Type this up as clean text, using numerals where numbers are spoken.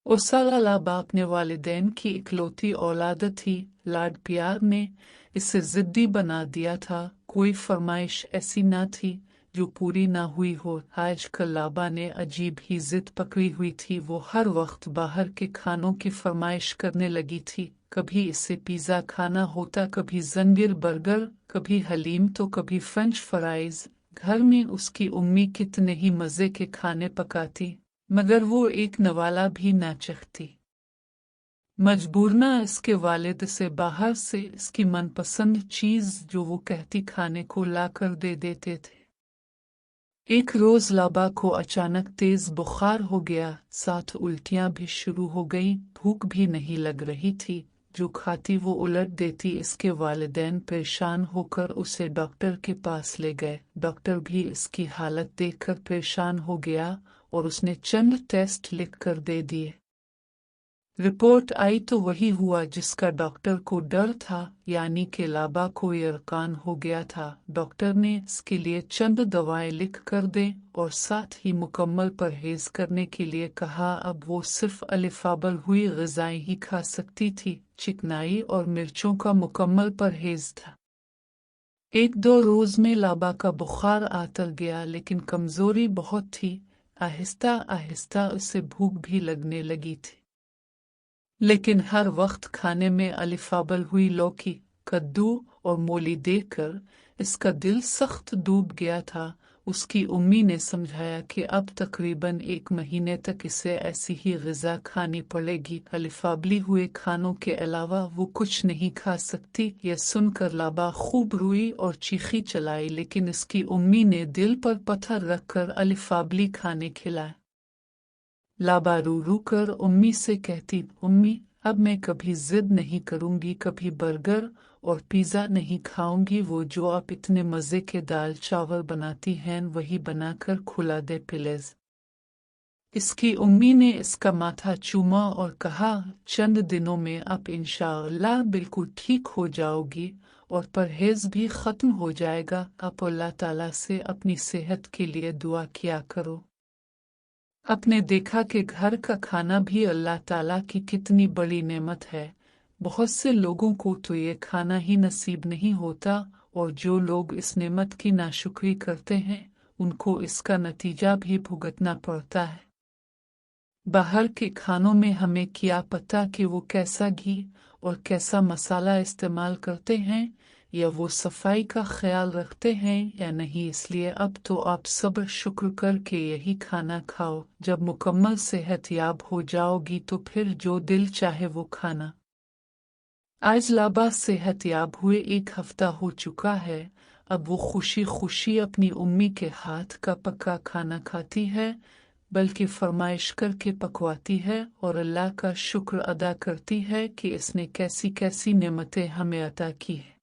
Ursula लाबा अपने वालिदैन की इकलौती औलाद थी। लाड प्यार ने इसे जिद्दी बना दिया था। कोई फरमाइश ऐसी न थी जो पूरी ना हुई हो। आजकल लाबा ने अजीब ही जिद पकड़ी हुई थी। वो हर वक्त बाहर के खानों की फरमाइश करने लगी थी। कभी इसे पिज़्ज़ा खाना होता, कभी जंजीर बर्गर, कभी हलीम तो कभी फ्रेंच फ्राइज। घर में उसकी उम्मी कितने ही मज़े के खाने पकाती, मगर वो एक नवाला भी ना चाहती। मजबूरना इसके वालिद से बाहर से इसकी मनपसंद चीज़ जो वो कहती खाने को लाकर दे देते थे। एक रोज लाबा को अचानक तेज बुखार हो गया, साथ उल्टियां भी शुरू हो गई। भूख भी नहीं लग रही थी, जो खाती वो उलट देती। इसके वालिदैन परेशान होकर उसे डॉक्टर के पास ले गए। डॉक्टर भी इसकी हालत देखकर परेशान हो गया और उसने चंद टेस्ट लिख कर दे दिए। रिपोर्ट आई तो वही हुआ जिसका डॉक्टर को डर था, यानी कि लाबा को यरकान हो गया था। डॉक्टर ने इसके लिए चंद दवाएं लिख कर दे और साथ ही मुकम्मल परहेज करने के लिए कहा। अब वो सिर्फ अलिफाबल हुई ग़िज़ाएं ही खा सकती थी। चिकनाई और मिर्चों का मुकम्मल परहेज था। एक दो रोज में लाबा का बुखार आता गया, लेकिन कमजोरी बहुत थी। आहिस्ता आहिस्ता उसे भूख भी लगने लगी थी, लेकिन हर वक्त खाने में अलिफाबल हुई लौकी, कद्दू और मूली देखकर इसका दिल सख्त डूब गया था। उसकी उम्मी ने समझाया कि अब तकरीबन 1 महीने तक इसे ऐसी ही ग़िज़ा खानी पड़ेगी। अलिफाबली हुए खानों के अलावा वो कुछ नहीं खा सकती। यह सुनकर लाबा खूब रोई और चीखी चलाई, लेकिन इसकी उम्मी ने दिल पर पत्थर रखकर अलिफाबली खाने खिलाए। लाबा रू रू कर उम्मी से कहती, उम्मी अब मैं कभी जिद नहीं करूंगी, कभी बर्गर और पिज़्ज़ा नहीं खाऊंगी। वो जो आप इतने मज़े के दाल चावल बनाती हैं वही बनाकर खुला दे प्लीज। इसकी उम्मी ने इसका माथा चूमा और कहा, चंद दिनों में आप इंशाअल्लाह बिल्कुल ठीक हो जाओगी और परहेज भी ख़त्म हो जाएगा। आप अल्लाह ताला से अपनी सेहत के लिए दुआ किया करो। आपने देखा कि घर का खाना भी अल्लाह ताला की कितनी बड़ी नेमत है। बहुत से लोगों को तो ये खाना ही नसीब नहीं होता, और जो लोग इस नेमत की नाशुक्री करते हैं उनको इसका नतीजा भी भुगतना पड़ता है। बाहर के खानों में हमें क्या पता कि वो कैसा घी और कैसा मसाला इस्तेमाल करते हैं, या वो सफाई का ख्याल रखते हैं या नहीं। इसलिए अब तो आप सब्र शुक्र करके यही खाना खाओ। जब मुकम्मल सेहतयाब हो जाओगी तो फिर जो दिल चाहे वो खाना। आज लाबा सेहतयाब हुए 1 हफ्ता हो चुका है। अब वो खुशी खुशी अपनी उम्मी के हाथ का पका खाना खाती है, बल्कि फरमाइश करके पकवाती है और अल्लाह का शुक्र अदा करती है कि इसने कैसी कैसी नेमतें हमें अता की है।